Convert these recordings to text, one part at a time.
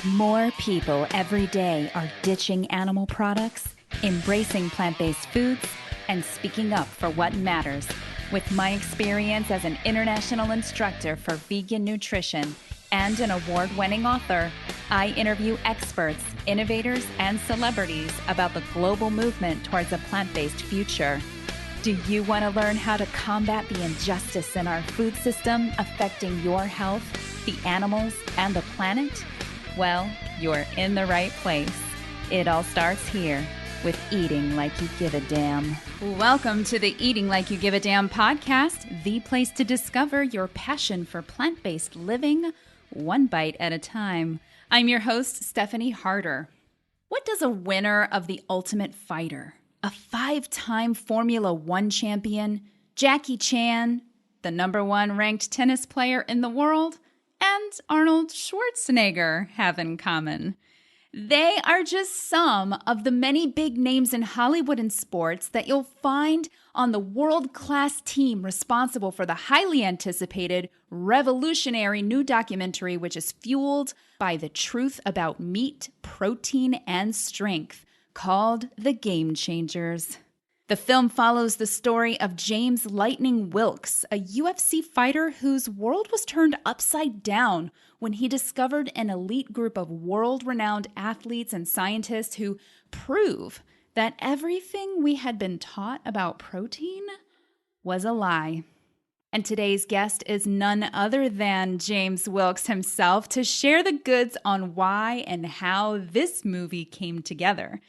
More people every day are ditching animal products, embracing plant-based foods, and speaking up for what matters. With my experience as an international instructor for vegan nutrition and an award-winning author, I interview experts, innovators, and celebrities about the global movement towards a plant-based future. Do you want to learn how to combat the injustice in our food system affecting your health, the animals, and the planet? Well, you're in the right place. It all starts here with Eating Like You Give a Damn. Welcome to the Eating Like You Give a Damn podcast, the place to discover your passion for plant-based living, one bite at a time. I'm your host, Stephanie Harder. What does a winner of The Ultimate Fighter, a 5-time Formula One champion, Jackie Chan, the #1 ranked tennis player in the world, and Arnold Schwarzenegger have in common? They are just some of the many big names in Hollywood and sports that you'll find on the world-class team responsible for the highly anticipated, revolutionary new documentary which is fueled by the truth about meat, protein, and strength, called The Game Changers. The film follows the story of James "Lightning" Wilks, a UFC fighter whose world was turned upside down when he discovered an elite group of world-renowned athletes and scientists who prove that everything we had been taught about protein was a lie. And today's guest is none other than James Wilks himself to share the goods on why and how this movie came together.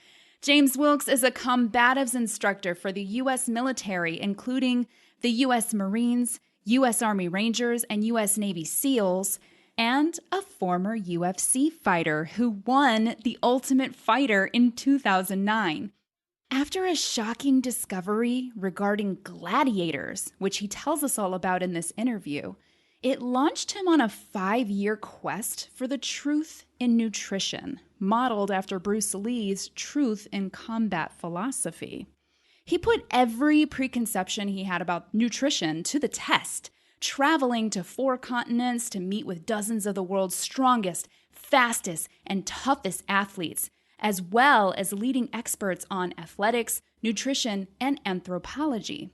James Wilks is a combatives instructor for the U.S. military, including the U.S. Marines, U.S. Army Rangers, and U.S. Navy SEALs, and a former UFC fighter who won The Ultimate Fighter in 2009. After a shocking discovery regarding gladiators, which he tells us all about in this interview, it launched him on a 5-year quest for the truth in nutrition, modeled after Bruce Lee's Truth in Combat philosophy. He put every preconception he had about nutrition to the test, traveling to 4 continents to meet with dozens of the world's strongest, fastest, and toughest athletes, as well as leading experts on athletics, nutrition, and anthropology.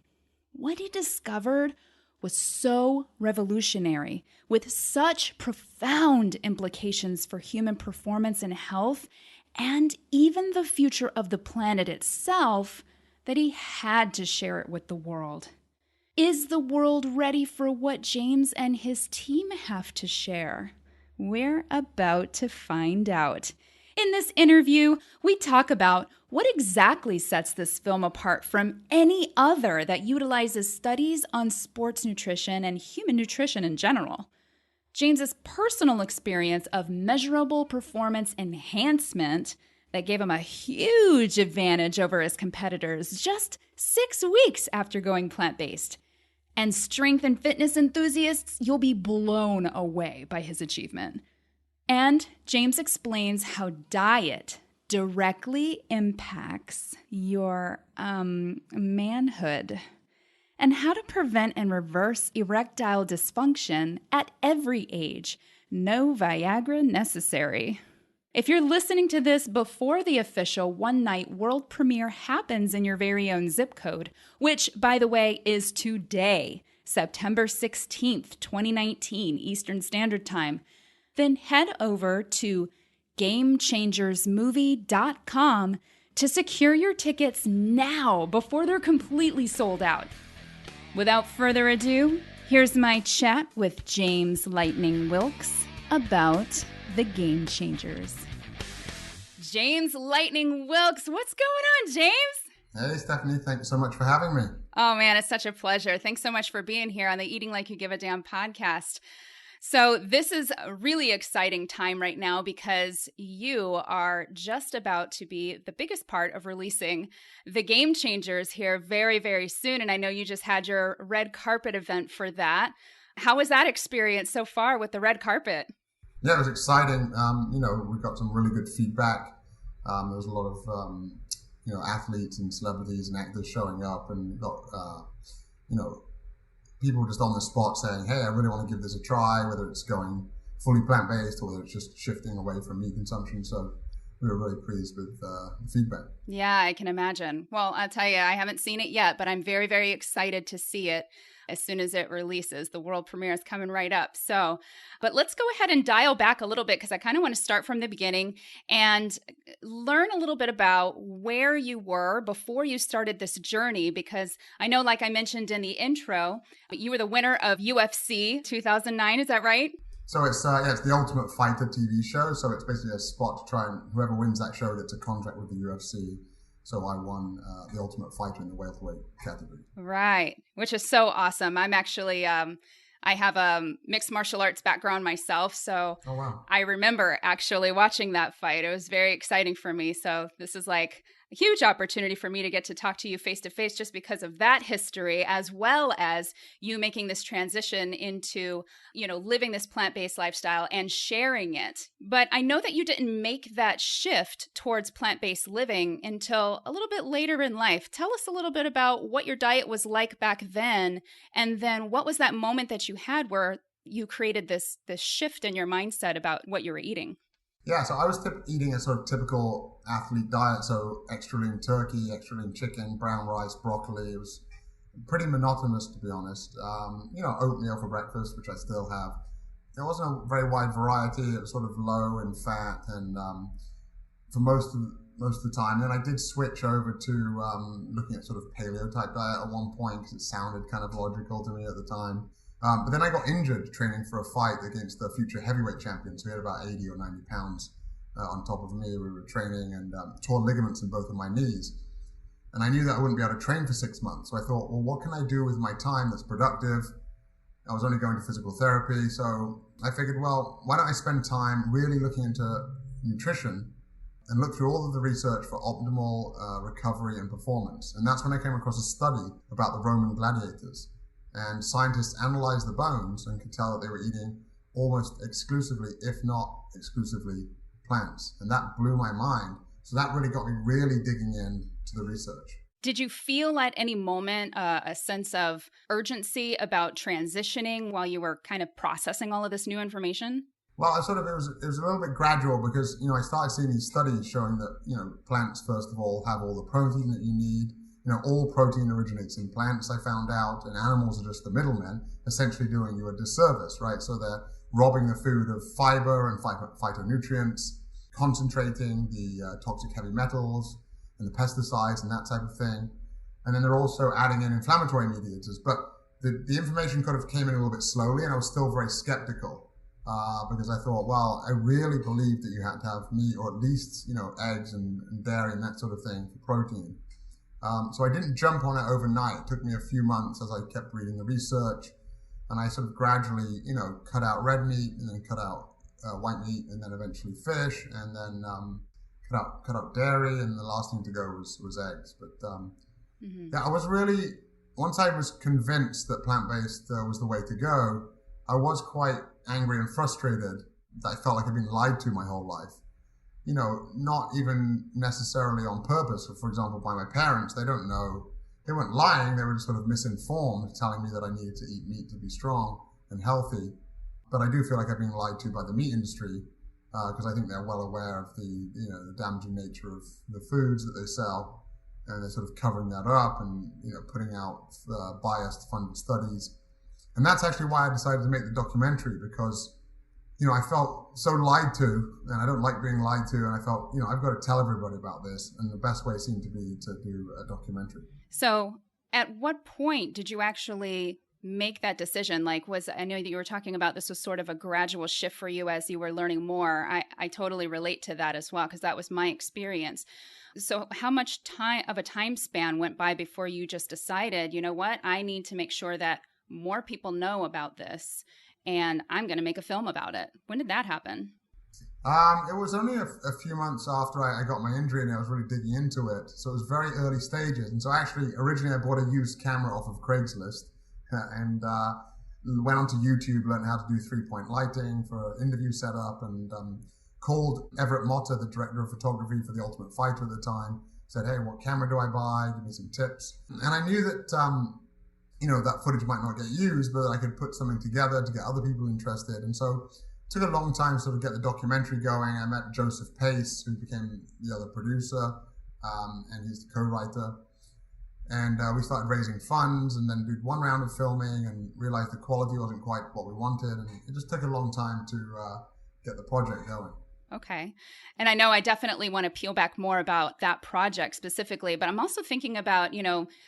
What he discovered was so revolutionary, with such profound implications for human performance and health, and even the future of the planet itself, that he had to share it with the world. Is the world ready for what James and his team have to share? We're about to find out. In this interview, we talk about what exactly sets this film apart from any other that utilizes studies on sports nutrition and human nutrition in general. James's personal experience of measurable performance enhancement that gave him a huge advantage over his competitors just 6 weeks after going plant-based. And strength and fitness enthusiasts, you'll be blown away by his achievement. And James explains how diet directly impacts your manhood, and how to prevent and reverse erectile dysfunction at every age. No Viagra necessary. If you're listening to this before the official one-night world premiere happens in your very own zip code, which, by the way, is today, September 16th, 2019, Eastern Standard Time, then head over to GameChangersMovie.com to secure your tickets now before they're completely sold out. Without further ado, here's my chat with James "Lightning" Wilks about The Game Changers. James "Lightning" Wilks, what's going on, James? Hey, Stephanie, thanks so much for having me. Oh, man, it's such a pleasure. Thanks so much for being here on the Eating Like You Give a Damn podcast. So this is a really exciting time right now because you are just about to be the biggest part of releasing The Game Changers here very, very soon. And I know you just had your red carpet event for that. How was that experience so far with the red carpet? Yeah, it was exciting. We got some really good feedback. There was a lot of, athletes and celebrities and actors showing up, and got, people just on the spot saying, hey, I really want to give this a try, whether it's going fully plant-based or whether it's just shifting away from meat consumption. So we were really pleased with the feedback. Yeah, I can imagine. Well, I'll tell you, I haven't seen it yet, but I'm very, very excited to see it as soon as it releases. The world premiere is coming right up. So, but let's go ahead and dial back a little bit because I kind of want to start from the beginning and learn a little bit about where you were before you started this journey. Because I know, like I mentioned in the intro, you were the winner of UFC 2009. Is that right? So it's the Ultimate Fighter TV show. So it's basically a spot to try and whoever wins that show gets a contract with the UFC. So I won the Ultimate Fighter in the welterweight category. Right, which is so awesome. I'm actually, I have a mixed martial arts background myself. So oh, wow. I remember actually watching that fight. It was very exciting for me. So this is like a huge opportunity for me to get to talk to you face to face just because of that history, as well as you making this transition into, living this plant-based lifestyle and sharing it. But I know that you didn't make that shift towards plant-based living until a little bit later in life. Tell us a little bit about what your diet was like back then, and then what was that moment that you had where you created this shift in your mindset about what you were eating? Yeah, so I was eating a sort of typical athlete diet, so extra lean turkey, extra lean chicken, brown rice, broccoli. It was pretty monotonous, to be honest. Oatmeal for breakfast, which I still have. There wasn't a very wide variety. It was sort of low in fat, and for most of the time. Then I did switch over to looking at sort of paleo type diet at one point because it sounded kind of logical to me at the time. But then I got injured training for a fight against the future heavyweight champion. So he had about 80 or 90 pounds on top of me. We were training and tore ligaments in both of my knees. And I knew that I wouldn't be able to train for 6 months. So I thought, well, what can I do with my time that's productive? I was only going to physical therapy. So I figured, well, why don't I spend time really looking into nutrition and look through all of the research for optimal recovery and performance. And that's when I came across a study about the Roman gladiators. And scientists analyzed the bones and could tell that they were eating almost exclusively, if not exclusively, plants. And that blew my mind. So that really got me really digging into the research. Did you feel at any moment a sense of urgency about transitioning while you were kind of processing all of this new information? Well, it was a little bit gradual because, I started seeing these studies showing that, plants, first of all, have all the protein that you need. All protein originates in plants, I found out, and animals are just the middlemen, essentially doing you a disservice, right? So they're robbing the food of fiber and phytonutrients, concentrating the toxic heavy metals and the pesticides and that type of thing. And then they're also adding in inflammatory mediators. But the information kind of came in a little bit slowly, and I was still very skeptical because I thought, well, I really believed that you had to have meat or at least, eggs and dairy and that sort of thing for protein. So I didn't jump on it overnight. It took me a few months as I kept reading the research, and I sort of gradually, cut out red meat and then cut out white meat and then eventually fish and then cut out dairy, and the last thing to go was eggs. But yeah, I was really, once I was convinced that plant-based was the way to go, I was quite angry and frustrated that I felt like I'd been lied to my whole life. Not even necessarily on purpose. For example, by my parents, they don't know. They weren't lying. They were just sort of misinformed, telling me that I needed to eat meat to be strong and healthy. But I do feel like I've been lied to by the meat industry because I think they're well aware of the damaging nature of the foods that they sell, and they're sort of covering that up and putting out biased funded studies. And that's actually why I decided to make the documentary, because I felt so lied to, and I don't like being lied to, and I felt, I've got to tell everybody about this, and the best way seemed to be to do a documentary. So at what point did you actually make that decision? I know that you were talking about this was sort of a gradual shift for you as you were learning more. I totally relate to that as well, because that was my experience. So how much time span went by before you just decided, you know what, I need to make sure that more people know about this, and I'm going to make a film about it? When did that happen? It was only a few months after I got my injury, and I was really digging into it. So it was very early stages. And so actually, originally I bought a used camera off of Craigslist and went onto YouTube, learned how to do 3-point lighting for interview setup, and called Everett Motta, the director of photography for The Ultimate Fighter at the time, said, hey, what camera do I buy? Give me some tips. And I knew that that footage might not get used, but I could put something together to get other people interested. And so took a long time to sort of get the documentary going. I met Joseph Pace, who became the other producer, and he's the co-writer. And we started raising funds and then did one round of filming and realized the quality wasn't quite what we wanted. And it just took a long time to get the project going. Okay. And I know I definitely want to peel back more about that project specifically, but I'm also thinking about,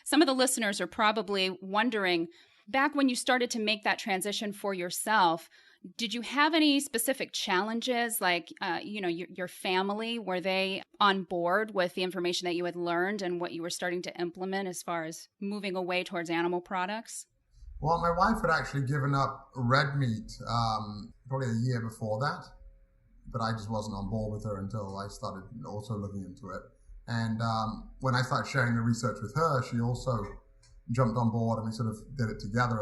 some of the listeners are probably wondering, back when you started to make that transition for yourself, did you have any specific challenges, like, your family? Were they on board with the information that you had learned and what you were starting to implement as far as moving away towards animal products? Well, my wife had actually given up red meat probably a year before that, but I just wasn't on board with her until I started also looking into it. And when I started sharing the research with her, she also jumped on board and we sort of did it together,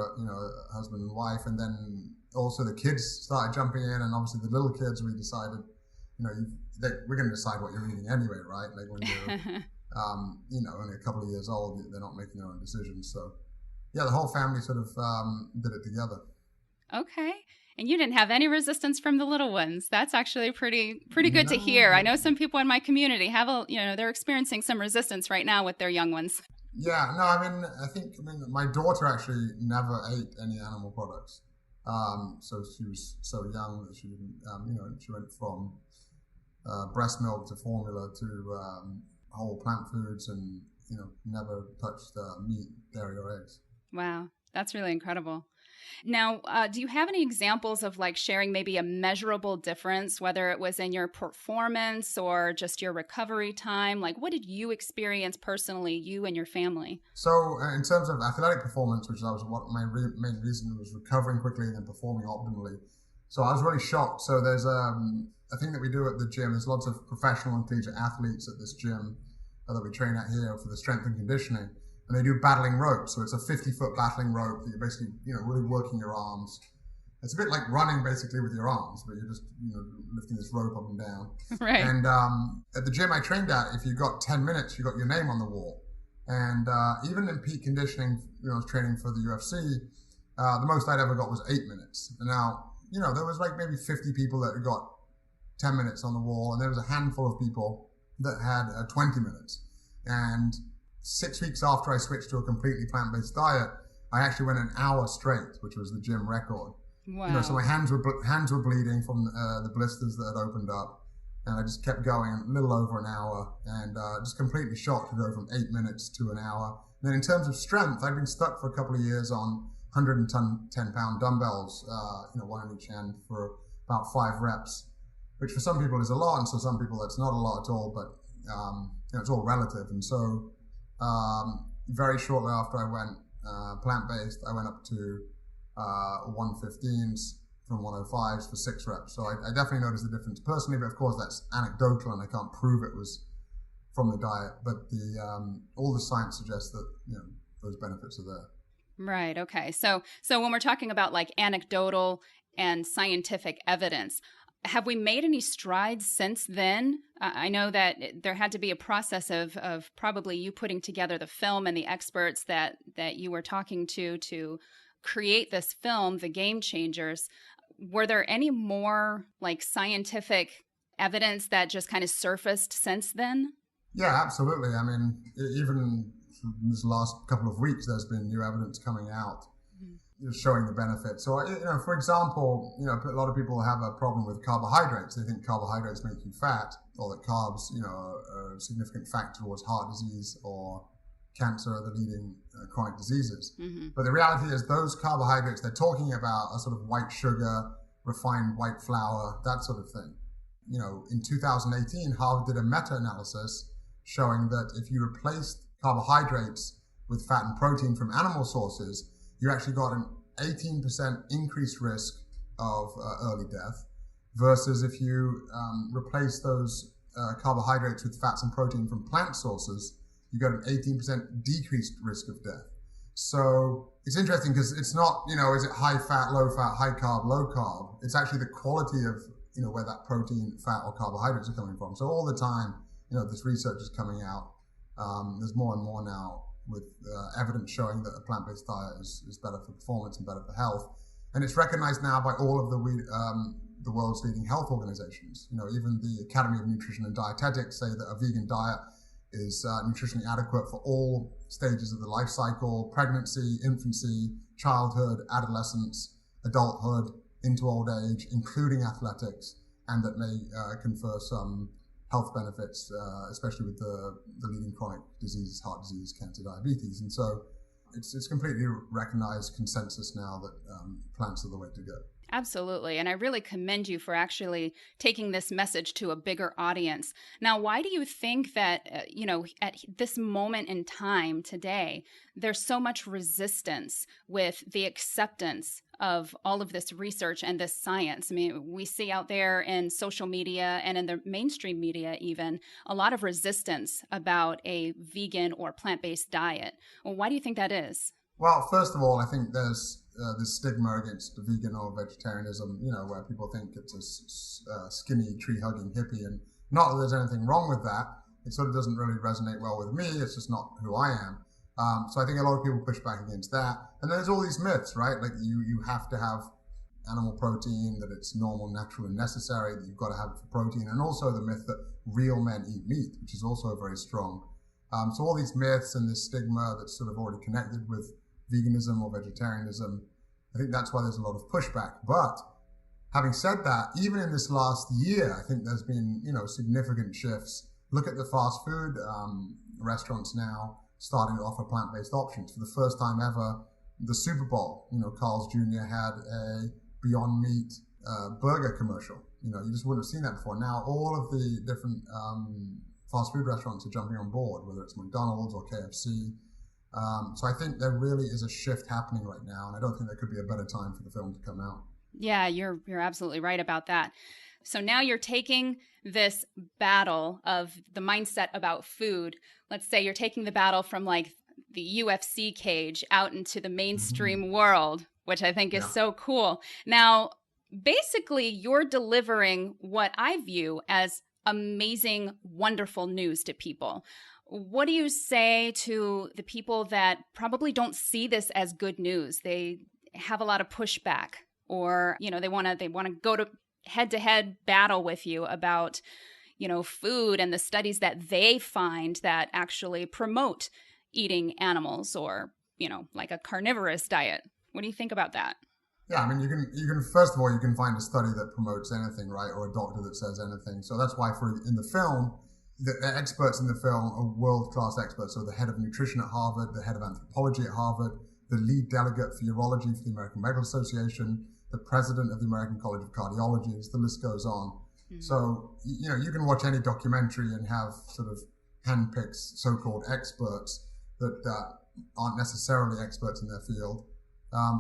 husband and wife. And then also the kids started jumping in, and obviously the little kids, we decided, we're going to decide what you're eating anyway, right? Like when you're, only a couple of years old, they're not making their own decisions. So yeah, the whole family sort of did it together. Okay. And you didn't have any resistance from the little ones. That's actually pretty good to hear. I know some people in my community have they're experiencing some resistance right now with their young ones. Yeah, no, I think my daughter actually never ate any animal products. So she was so young that she didn't, she went from breast milk to formula to whole plant foods and, never touched meat, dairy, or eggs. Wow, that's really incredible. Now, do you have any examples of sharing maybe a measurable difference, whether it was in your performance or just your recovery time? What did you experience personally, you and your family? So in terms of athletic performance, which was what my main reason was recovering quickly and then performing optimally. So I was really shocked. So there's a thing that we do at the gym. There's lots of professional and collegiate athletes at this gym that we train at here for the strength and conditioning. And they do battling rope. So it's a 50-foot battling rope that you're basically, really working your arms. It's a bit like running basically with your arms, but you're just, lifting this rope up and down. Right. And at the gym I trained at, if you got 10 minutes, you got your name on the wall. And even in peak conditioning, I was training for the UFC, the most I'd ever got was 8 minutes. And now, there was maybe 50 people that got 10 minutes on the wall, and there was a handful of people that had 20 minutes. And 6 weeks after I switched to a completely plant-based diet, I actually went an hour straight, which was the gym record. Wow. So my hands were bleeding from the blisters that had opened up, and I just kept going a little over an hour, and just completely shocked to go from 8 minutes to an hour. And then in terms of strength, I'd been stuck for a couple of years on 110-pound dumbbells, one in each hand for about 5 reps, which for some people is a lot, and for some people that's not a lot at all, but it's all relative. And so very shortly after I went plant-based, I went up to 115s from 105s for 6 reps. So I definitely noticed the difference personally, but of course that's anecdotal and I can't prove it was from the diet. But all the science suggests that those benefits are there. Right. Okay. So when we're talking about anecdotal and scientific evidence, have we made any strides since then? I know that there had to be a process of probably you putting together the film and the experts that you were talking to create this film, The Game Changers. Were there any more scientific evidence that just kind of surfaced since then? Yeah, absolutely. Even this last couple of weeks, there's been new evidence coming out showing the benefits. So, for example, a lot of people have a problem with carbohydrates. They think carbohydrates make you fat, or that carbs, are a significant factor towards heart disease or cancer are the leading chronic diseases. Mm-hmm. But the reality is those carbohydrates they're talking about are sort of white sugar, refined white flour, that sort of thing. In 2018, Harvard did a meta-analysis showing that if you replaced carbohydrates with fat and protein from animal sources, you actually got an 18% increased risk of early death versus if you replace those carbohydrates with fats and protein from plant sources, you got an 18% decreased risk of death. So it's interesting because it's not, is it high fat, low fat, high carb, low carb? It's actually the quality of, where that protein, fat, or carbohydrates are coming from. So all the time, this research is coming out. There's more and more now with evidence showing that a plant-based diet is better for performance and better for health. And it's recognized now by all of the the world's leading health organizations. Even the Academy of Nutrition and Dietetics say that a vegan diet is nutritionally adequate for all stages of the life cycle: pregnancy, infancy, childhood, adolescence, adulthood, into old age, including athletics, and that may confer some health benefits, especially with the leading chronic diseases, heart disease, cancer, diabetes. And so it's completely recognized consensus now that plants are the way to go. Absolutely. And I really commend you for actually taking this message to a bigger audience. Now, why do you think that, at this moment in time today, there's so much resistance with the acceptance of all of this research and this science? I mean, we see out there in social media and in the mainstream media even a lot of resistance about a vegan or plant-based diet. Well, why do you think that is? Well, first of all, I think there's this stigma against vegan or vegetarianism, where people think it's a skinny, tree-hugging hippie. And not that there's anything wrong with that. It sort of doesn't really resonate well with me. It's just not who I am. So I think a lot of people push back against that. And there's all these myths, right? Like you have to have animal protein, that it's normal, natural, and necessary, that you've got to have it for protein. And also the myth that real men eat meat, which is also very strong. So all these myths and this stigma that's sort of already connected with veganism or vegetarianism, I think that's why there's a lot of pushback. But having said that, even in this last year, I think there's been, significant shifts. Look at the fast food restaurants now starting to offer plant-based options. For the first time ever, the Super Bowl, Carl's Jr. had a Beyond Meat burger commercial. You just wouldn't have seen that before. Now all of the different fast food restaurants are jumping on board, whether it's McDonald's or KFC. So I think there really is a shift happening right now, and I don't think there could be a better time for the film to come out. Yeah, you're absolutely right about that. So now you're taking this battle of the mindset about food. Let's say you're taking the battle from like the UFC cage out into the mainstream world, which I think is so cool. Now, basically, you're delivering what I view as amazing, wonderful news to people. What do you say to the people that probably don't see this as good news? They have a lot of pushback, or they want to go to head-to-head battle with you about food and the studies that they find that actually promote eating animals or like a carnivorous diet. What do you think about that? Yeah, I mean, you can first of all, you can find a study that promotes anything, right, or a doctor that says anything. So that's why in the film, the experts in the film are world-class experts. So the head of nutrition at Harvard, the head of anthropology at Harvard, the lead delegate for urology for the American Medical Association, the president of the American College of Cardiology, the list goes on. Mm-hmm. So, you can watch any documentary and have sort of handpicks so-called experts that aren't necessarily experts in their field.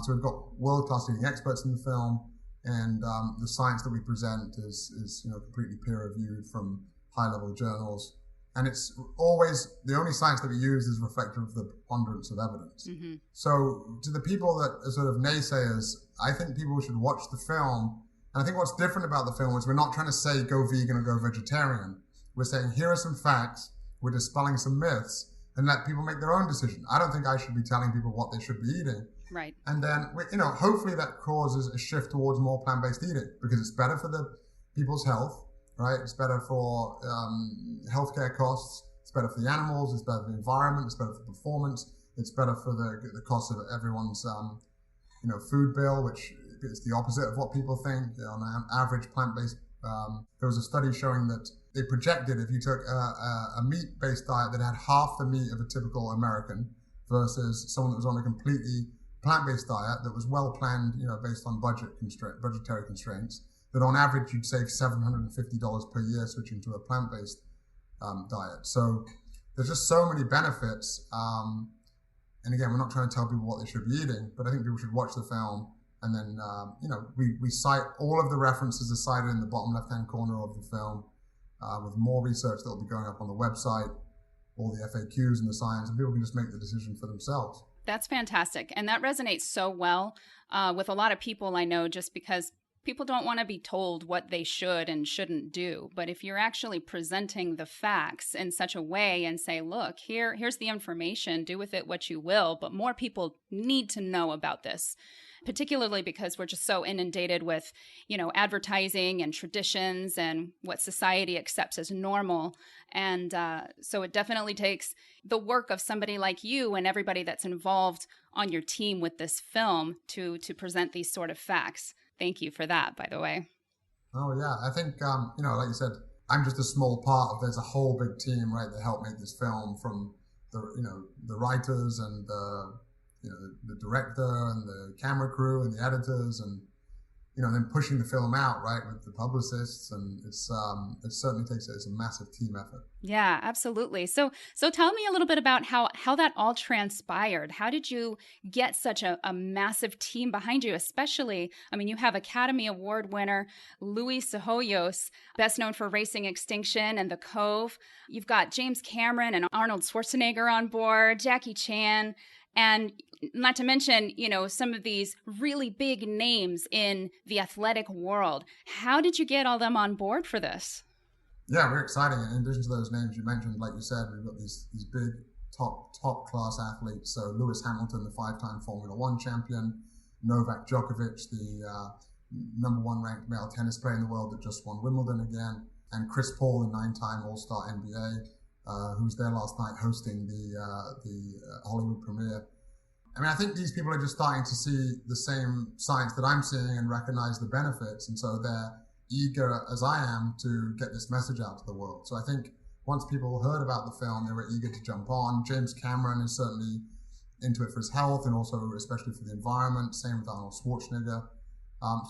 So we've got world-class leading experts in the film, and the science that we present is completely peer-reviewed from high-level journals. And it's always, the only science that we use is reflective of the preponderance of evidence. Mm-hmm. So to the people that are sort of naysayers, I think people should watch the film. And I think what's different about the film is we're not trying to say go vegan or go vegetarian. We're saying here are some facts, we're dispelling some myths, and let people make their own decision. I don't think I should be telling people what they should be eating. Right. And then, hopefully that causes a shift towards more plant-based eating because it's better for the people's health. Right, it's better for healthcare costs. It's better for the animals. It's better for the environment. It's better for performance. It's better for the cost of everyone's, food bill, which is the opposite of what people think. On an average plant-based, there was a study showing that they projected if you took a meat-based diet that had half the meat of a typical American versus someone that was on a completely plant-based diet that was well planned, based on budgetary constraints, that on average you'd save $750 per year switching to a plant-based diet. So there's just so many benefits. And again, we're not trying to tell people what they should be eating, but I think people should watch the film. And then, we cite all of the references are cited in the bottom left-hand corner of the film with more research that will be going up on the website, all the FAQs and the science, and people can just make the decision for themselves. That's fantastic. And that resonates so well with a lot of people I know, just because people don't want to be told what they should and shouldn't do. But if you're actually presenting the facts in such a way and say, look, here's the information, do with it what you will, but more people need to know about this. particularly because we're just so inundated with, advertising and traditions and what society accepts as normal. And so it definitely takes the work of somebody like you and everybody that's involved on your team with this film to present these sort of facts. Thank you for that, by the way. Oh, yeah. I think, like you said, I'm just a small part of, there's a whole big team, right, that helped make this film, from the writers and the director and the camera crew and the editors, and then pushing the film out, right, with the publicists, and it certainly takes it's a massive team effort. Yeah, absolutely. So tell me a little bit about how that all transpired. How did you get such a massive team behind you? Especially, you have Academy Award winner Luis Cehollos, best known for Racing Extinction and The Cove. You've got James Cameron and Arnold Schwarzenegger on board, Jackie Chan. And not to mention, some of these really big names in the athletic world. How did you get all them on board for this? Yeah, very exciting. In addition to those names you mentioned, like you said, we've got these big top class athletes. So Lewis Hamilton, the 5-time Formula One champion, Novak Djokovic, the number 1 ranked male tennis player in the world that just won Wimbledon again, and Chris Paul, the 9-time All-Star NBA. Who was there last night hosting the Hollywood premiere. I think these people are just starting to see the same science that I'm seeing and recognize the benefits. And so they're eager, as I am, to get this message out to the world. So I think once people heard about the film, they were eager to jump on. James Cameron is certainly into it for his health and also especially for the environment. Same with Arnold Schwarzenegger.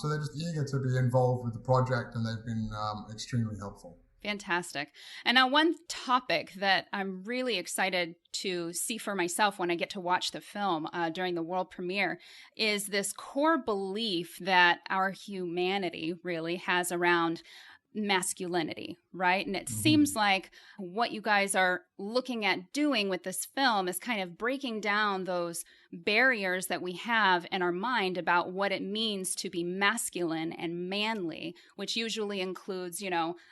So they're just eager to be involved with the project, and they've been extremely helpful. Fantastic. And now one topic that I'm really excited to see for myself when I get to watch the film during the world premiere is this core belief that our humanity really has around masculinity, right? And it seems like what you guys are looking at doing with this film is kind of breaking down those barriers that we have in our mind about what it means to be masculine and manly, which usually includes,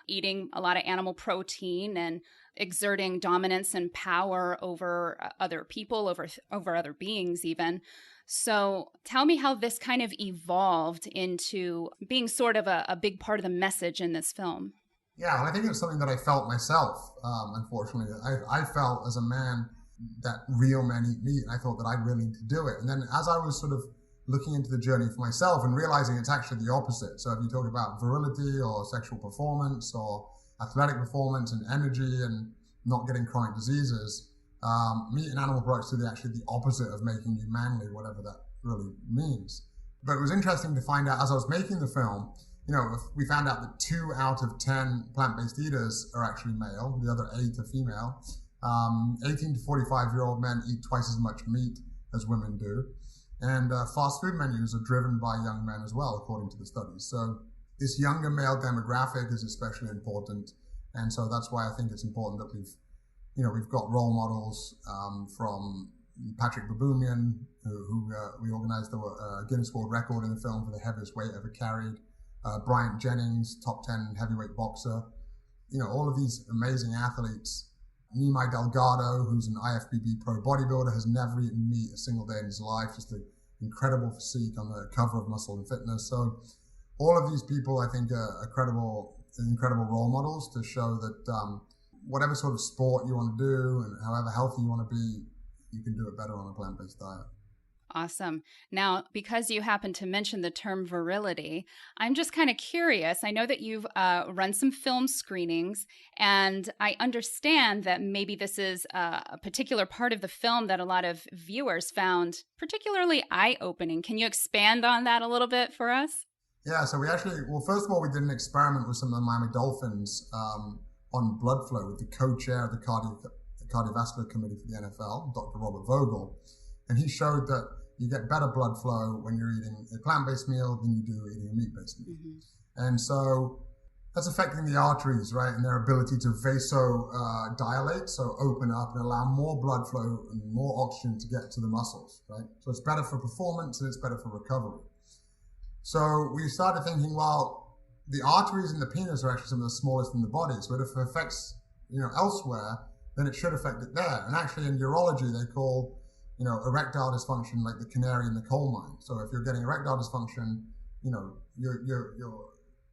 eating a lot of animal protein and exerting dominance and power over other people, over other beings even. So tell me how this kind of evolved into being sort of a big part of the message in this film. Yeah, and I think it's something that I felt myself, unfortunately. I felt as a man that real men eat meat, and I thought that I really need to do it. And then as I was sort of looking into the journey for myself and realizing it's actually the opposite. So if you talk about virility or sexual performance or athletic performance and energy and not getting chronic diseases, meat and animal products do actually the opposite of making you manly, whatever that really means. But it was interesting to find out as I was making the film, we found out that 2 out of 10 plant-based eaters are actually male, the other 8 are female. 18 to 45-year-old men eat twice as much meat as women do. And fast food menus are driven by young men as well, according to the studies. So this younger male demographic is especially important. And so that's why I think it's important that we've got role models from Patrick Baboumian, who we organized the Guinness World Record in the film for the heaviest weight ever carried. Bryant Jennings, top 10 heavyweight boxer. All of these amazing athletes. Nimai Delgado, who's an IFBB pro bodybuilder, has never eaten meat a single day in his life. Just an incredible physique on the cover of Muscle and Fitness. So all of these people, I think, are incredible role models to show that whatever sort of sport you want to do and however healthy you want to be, you can do it better on a plant-based diet. Awesome. Now, because you happen to mention the term virility, I'm just kind of curious. I know that you've run some film screenings, and I understand that maybe this is a particular part of the film that a lot of viewers found particularly eye-opening. Can you expand on that a little bit for us? Yeah, so first of all, we did an experiment with some of the Miami Dolphins on blood flow with the co-chair of the cardiovascular committee for the NFL, Dr. Robert Vogel. And he showed that you get better blood flow when you're eating a plant-based meal than you do eating a meat-based meal. Mm-hmm. And so that's affecting the arteries, right, and their ability to vasodilate, so open up and allow more blood flow and more oxygen to get to the muscles, right? So it's better for performance and it's better for recovery. So we started thinking, well, the arteries in the penis are actually some of the smallest in the body. So if it affects, elsewhere, then it should affect it there. And actually in urology, they call erectile dysfunction like the canary in the coal mine. So if you're getting erectile dysfunction, you're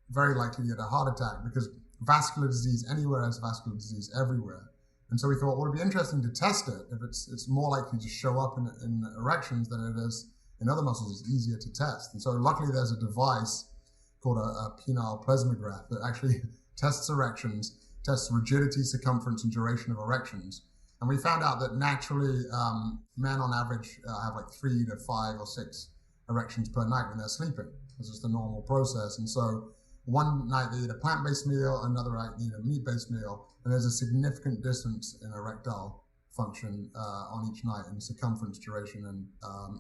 very likely to get a heart attack, because vascular disease anywhere is vascular disease everywhere. And so we thought, well, it'd be interesting to test it. If it's more likely to show up in erections than it is in other muscles, it's easier to test. And so luckily there's a device called a penile plethysmograph that actually tests erections, tests rigidity, circumference, and duration of erections. And we found out that naturally men on average have like 3 to 5 or 6 erections per night when they're sleeping. It's just a normal process. And so one night they eat a plant-based meal, another night they eat a meat-based meal, and there's a significant difference in erectile function on each night, in circumference, duration, and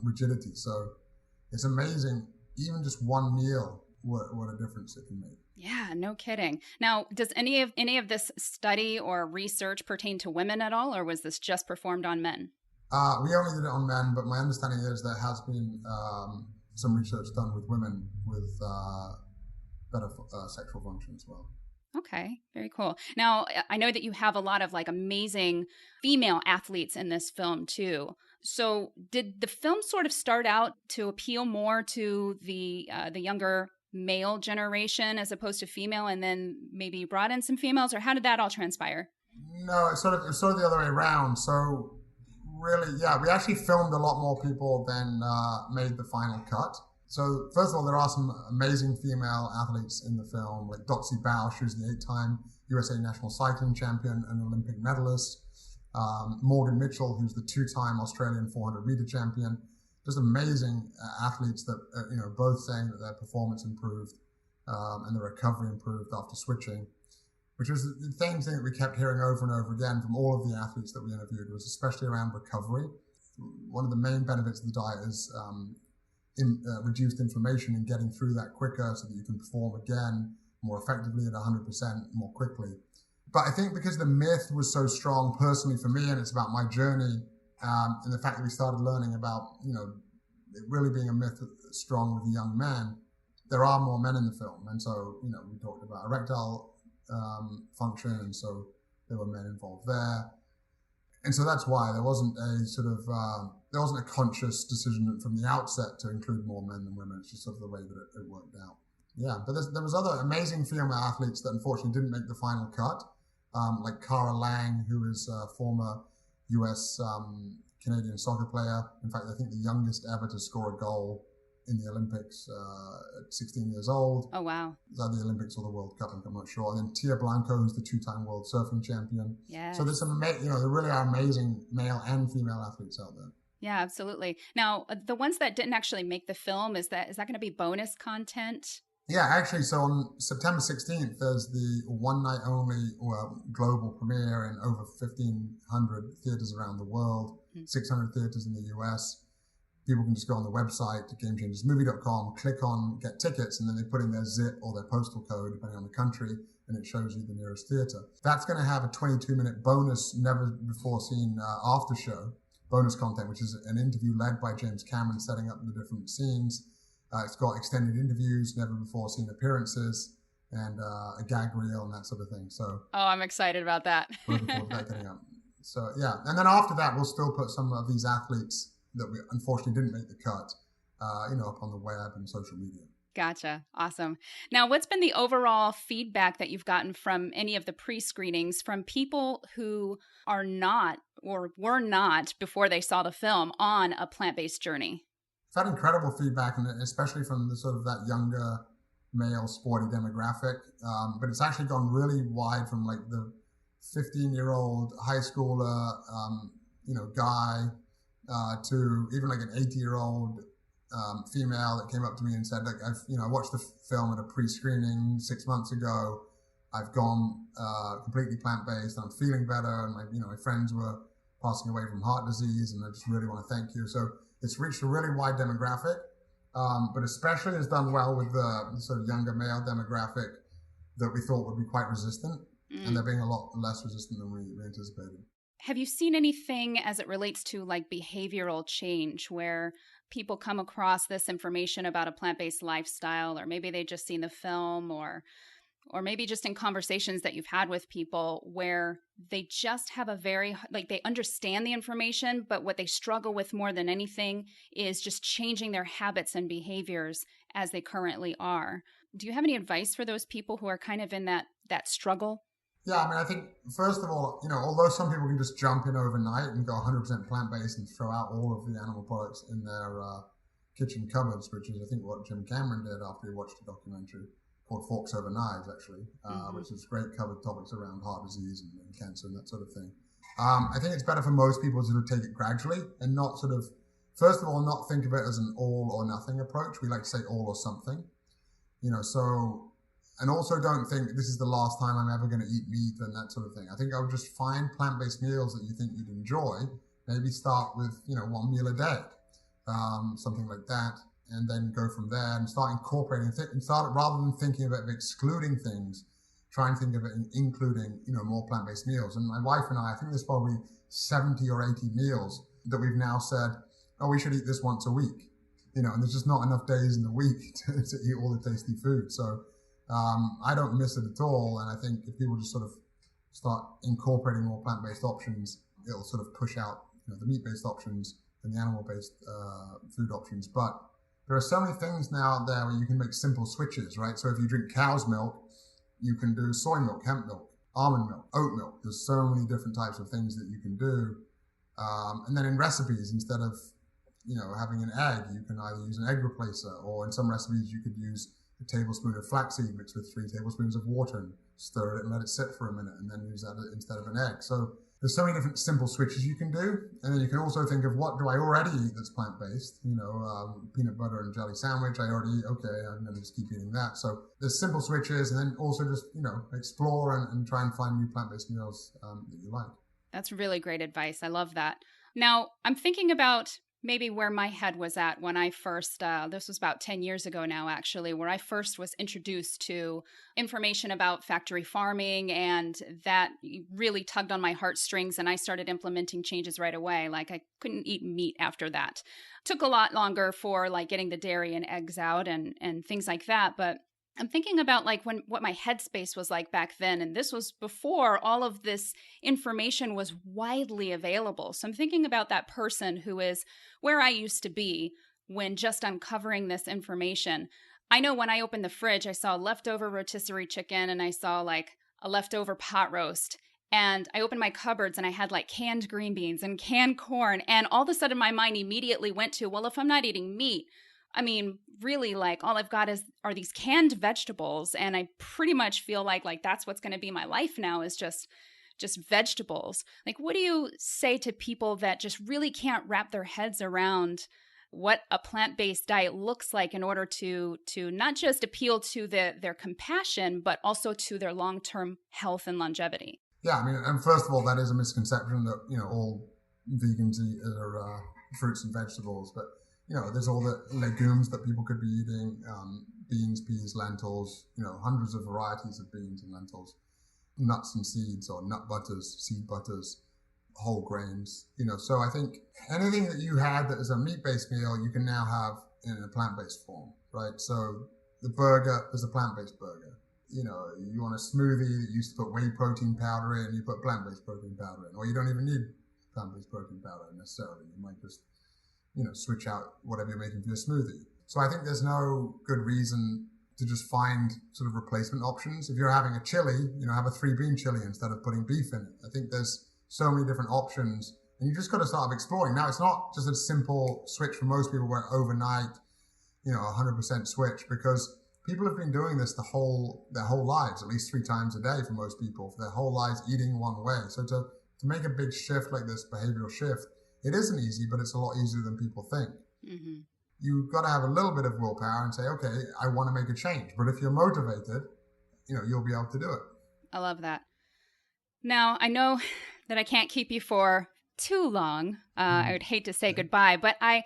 rigidity. So it's amazing, even just one meal, what a difference it can make. Yeah, no kidding. Now, does any of this study or research pertain to women at all, or was this just performed on men? We only did it on men, but my understanding is there has been some research done with women with better sexual function as well. Okay, very cool. Now, I know that you have a lot of like amazing female athletes in this film too. So did the film sort of start out to appeal more to the younger male generation as opposed to female, and then maybe you brought in some females, or how did that all transpire? No, it's sort of the other way around. So really, yeah, we actually filmed a lot more people than made the final cut. So first of all, there are some amazing female athletes in the film, like Dotsy Bausch, who's the 8-time USA national cycling champion and Olympic medalist. Morgan Mitchell, who's the 2-time Australian 400-meter champion. Just amazing athletes that, both saying that their performance improved and their recovery improved after switching, which was the same thing that we kept hearing over and over again from all of the athletes that we interviewed, was especially around recovery. One of the main benefits of the diet is reduced inflammation and getting through that quicker so that you can perform again more effectively at 100% more quickly. But I think because the myth was so strong personally for me, and it's about my journey, and the fact that we started learning about, it really being a myth strong with the young men, there are more men in the film. And so, we talked about erectile function, and so there were men involved there. And so that's why there wasn't a conscious decision from the outset to include more men than women. It's just sort of the way that it worked out. Yeah, but there was other amazing female athletes that unfortunately didn't make the final cut, like Cara Lang, who is a former US Canadian soccer player. In fact, I think the youngest ever to score a goal in the Olympics at 16 years old. Oh, wow. Is that the Olympics or the World Cup? I'm not sure. And then Tia Blanco, who's the 2-time world surfing champion. Yeah. So there's some, there really are amazing male and female athletes out there. Yeah, absolutely. Now, the ones that didn't actually make the film, is that going to be bonus content? Yeah, actually, so on September 16th, there's the one-night only global premiere in over 1,500 theaters around the world, 600 theaters in the US. People can just go on the website, gamechangersmovie.com, click on get tickets, and then they put in their zip or their postal code, depending on the country, and it shows you the nearest theater. That's going to have a 22-minute bonus, never before seen after show, bonus content, which is an interview led by James Cameron setting up the different scenes. It's got extended interviews, never before seen appearances, and a gag reel and that sort of thing. So, I'm excited about that. Looking forward to that getting up. So yeah, and then after that, we'll still put some of these athletes that we unfortunately didn't make the cut, up on the web and social media. Gotcha. Awesome. Now, what's been the overall feedback that you've gotten from any of the pre-screenings from people who are not or were not before they saw the film on a plant-based journey? I've had incredible feedback, and especially from the sort of that younger male sporty demographic. But it's actually gone really wide from like the 15-year-old high schooler, guy, to even like an 80-year-old female that came up to me and said, like, I watched the film at a pre-screening 6 months ago. I've gone completely plant-based and I'm feeling better. And my friends were passing away from heart disease, and I just really want to thank you. So it's reached a really wide demographic, but especially has done well with the sort of younger male demographic that we thought would be quite resistant, and they're being a lot less resistant than we anticipated. Have you seen anything as it relates to like behavioral change where people come across this information about a plant-based lifestyle, or maybe they just seen the film, or or maybe just in conversations that you've had with people where they just have a very, like, they understand the information, but what they struggle with more than anything is just changing their habits and behaviors as they currently are. Do you have any advice for those people who are kind of in that struggle? Yeah, I mean, I think, first of all, although some people can just jump in overnight and go 100% plant-based and throw out all of the animal products in their kitchen cupboards, which is, I think, what Jim Cameron did after he watched a documentary called Forks Over Knives, actually, which is great, covered topics around heart disease and cancer and that sort of thing. I think it's better for most people to sort of take it gradually and not sort of, first of all, not think of it as an all or nothing approach. We like to say all or something, and also don't think this is the last time I'm ever going to eat meat and that sort of thing. I think I would just find plant-based meals that you think you'd enjoy. Maybe start with, one meal a day, something like that, and then go from there and start incorporating and start, rather than thinking of it of excluding things, try and think of it in including, more plant-based meals. And my wife and I think there's probably 70 or 80 meals that we've now said, oh, we should eat this once a week, and there's just not enough days in the week to eat all the tasty food. So I don't miss it at all. And I think if people just sort of start incorporating more plant-based options, it'll sort of push out the meat-based options and the animal-based food options. But there are so many things now out there where you can make simple switches, right? So if you drink cow's milk, you can do soy milk, hemp milk, almond milk, oat milk. There's so many different types of things that you can do. And then in recipes, instead of having an egg, you can either use an egg replacer, or in some recipes you could use a tablespoon of flaxseed mixed with 3 tablespoons of water and stir it and let it sit for a minute, and then use that instead of an egg. So there's so many different simple switches you can do. And then you can also think of, what do I already eat that's plant-based? Peanut butter and jelly sandwich, I already eat. Okay, I'm going to just keep eating that. So there's simple switches, and then also just, explore and try and find new plant-based meals that you like. That's really great advice. I love that. Now, I'm thinking about maybe where my head was at when I first, this was about 10 years ago now, actually, where I first was introduced to information about factory farming, and that really tugged on my heartstrings, and I started implementing changes right away. Like, I couldn't eat meat after that. Took a lot longer for like getting the dairy and eggs out and things like that. But I'm thinking about like what my headspace was like back then. And this was before all of this information was widely available. So I'm thinking about that person who is where I used to be when just uncovering this information. I know when I opened the fridge, I saw leftover rotisserie chicken and I saw like a leftover pot roast. And I opened my cupboards and I had like canned green beans and canned corn. And all of a sudden my mind immediately went to, well, if I'm not eating meat, I mean, really, like, all I've got are these canned vegetables, and I pretty much feel like that's what's going to be my life now, is just vegetables. Like, what do you say to people that just really can't wrap their heads around what a plant-based diet looks like in order to not just appeal to their compassion, but also to their long-term health and longevity? Yeah, I mean, and first of all, that is a misconception that, all vegans eat are fruits and vegetables, but there's all the legumes that people could be eating, beans, peas, lentils, hundreds of varieties of beans and lentils, nuts and seeds, or nut butters, seed butters, whole grains, So I think anything that you had that is a meat-based meal, you can now have in a plant-based form, right? So the burger is a plant-based burger. You want a smoothie that you used to put whey protein powder in, you put plant-based protein powder in, or you don't even need plant-based protein powder necessarily. You might just switch out whatever you're making for your smoothie. So I think there's no good reason to just find sort of replacement options. If you're having a chili, have a 3-bean chili instead of putting beef in it. I think there's so many different options, and you just got to start exploring. Now, it's not just a simple switch for most people where overnight, 100% switch, because people have been doing this their whole lives, at least 3 times a day for most people, for their whole lives eating one way. So to make a big shift like this, behavioral shift, it isn't easy, but it's a lot easier than people think. Mm-hmm. You've got to have a little bit of willpower and say, okay, I want to make a change. But if you're motivated, you'll be able to do it. I love that. Now, I know that I can't keep you for too long. I would hate to say goodbye, but I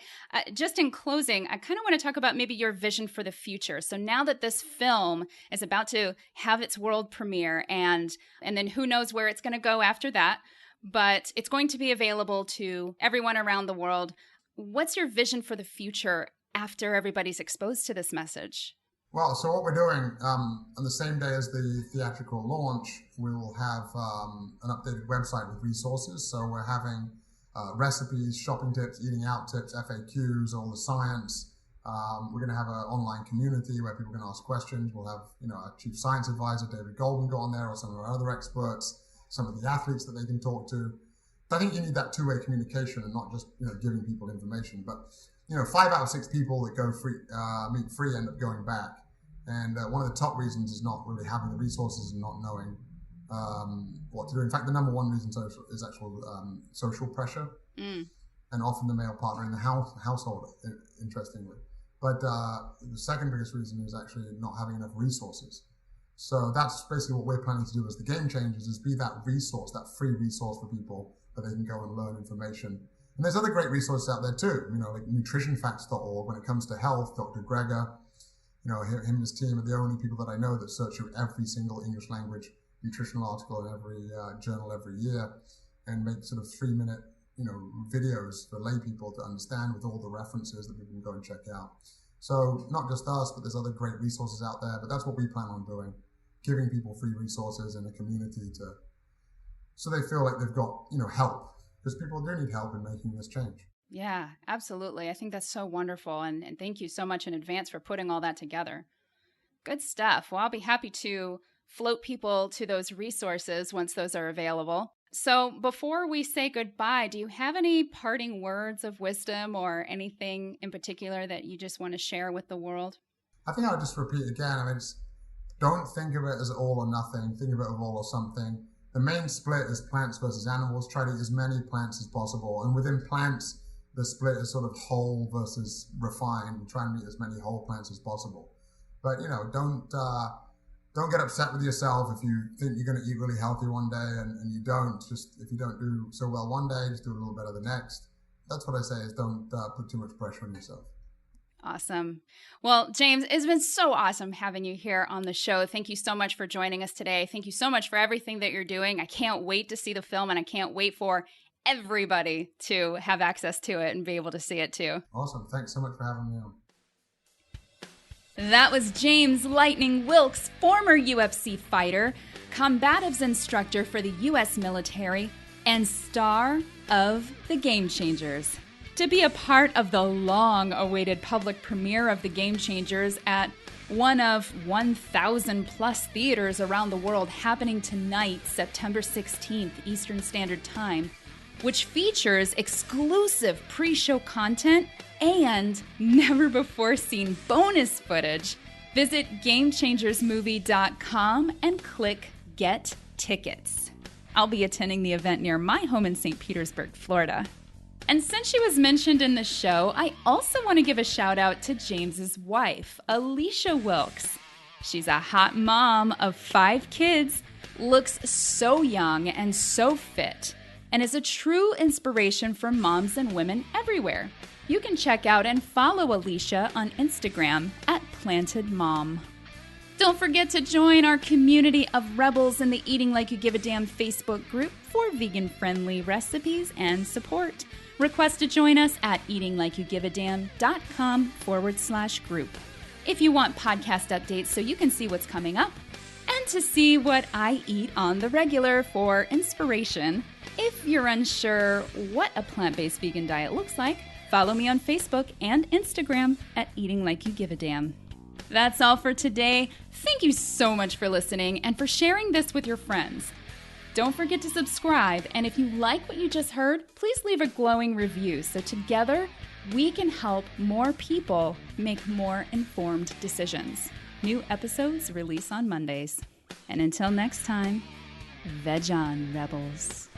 just in closing, I kind of want to talk about maybe your vision for the future. So now that this film is about to have its world premiere, and then who knows where it's going to go after that, but it's going to be available to everyone around the world. What's your vision for the future after everybody's exposed to this message? Well, so what we're doing, on the same day as the theatrical launch, we will have an updated website with resources. So we're having recipes, shopping tips, eating out tips, FAQs, all the science. We're going to have an online community where people can ask questions. We'll have, our chief science advisor, David Goldman, go on there, or some of our other experts, some of the athletes that they can talk to. I think you need that two-way communication and not just, giving people information. But, 5 out of 6 people that go meat free end up going back. And one of the top reasons is not really having the resources and not knowing what to do. In fact, the number one reason is actual social pressure, and often the male partner in the household, interestingly. But the second biggest reason is actually not having enough resources. So that's basically what we're planning to do as the Game Changers, is be that resource, that free resource for people that they can go and learn information. And there's other great resources out there too, like nutritionfacts.org. When it comes to health, Dr. Gregor, him and his team are the only people that I know that search through every single English language nutritional article in every journal every year and make sort of 3-minute, videos for lay people to understand with all the references that people can go and check out. So not just us, but there's other great resources out there. But that's what we plan on doing, giving people free resources in a community so they feel like they've got, help, because people do need help in making this change. Yeah, absolutely. I think that's so wonderful. And thank you so much in advance for putting all that together. Good stuff. Well, I'll be happy to float people to those resources once those are available. So before we say goodbye, do you have any parting words of wisdom or anything in particular that you just want to share with the world? I think I'll just repeat again. Don't think of it as all or nothing. Think of it as all or something. The main split is plants versus animals. Try to eat as many plants as possible. And within plants, the split is sort of whole versus refined. Try and eat as many whole plants as possible. But, don't get upset with yourself if you think you're going to eat really healthy one day and you don't. Just if you don't do so well one day, just do a little better the next. That's what I say, is don't put too much pressure on yourself. Awesome. Well, James, it's been so awesome having you here on the show. Thank you so much for joining us today. Thank you so much for everything that you're doing. I can't wait to see the film, and I can't wait for everybody to have access to it and be able to see it too. Awesome. Thanks so much for having me on. That was James "Lightning" Wilks, former UFC fighter, combatives instructor for the U.S. military, and star of The Game Changers. To be a part of the long-awaited public premiere of The Game Changers at one of 1,000 plus theaters around the world happening tonight, September 16th, Eastern Standard Time, which features exclusive pre-show content and never-before-seen bonus footage, visit GameChangersMovie.com and click Get Tickets. I'll be attending the event near my home in St. Petersburg, Florida. And since she was mentioned in the show, I also want to give a shout out to James's wife, Alicia Wilks. She's a hot mom of 5 kids, looks so young and so fit, and is a true inspiration for moms and women everywhere. You can check out and follow Alicia on Instagram at PlantedMom. Don't forget to join our community of rebels in the Eating Like You Give a Damn Facebook group for vegan-friendly recipes and support. Request to join us at eatinglikeyougiveadamn.com/group. If you want podcast updates so you can see what's coming up, and to see what I eat on the regular for inspiration, if you're unsure what a plant-based vegan diet looks like, follow me on Facebook and Instagram at Eating Like You Give a Damn. That's all for today. Thank you so much for listening and for sharing this with your friends. Don't forget to subscribe, and if you like what you just heard, please leave a glowing review so together we can help more people make more informed decisions. New episodes release on Mondays. And until next time, veg on, rebels.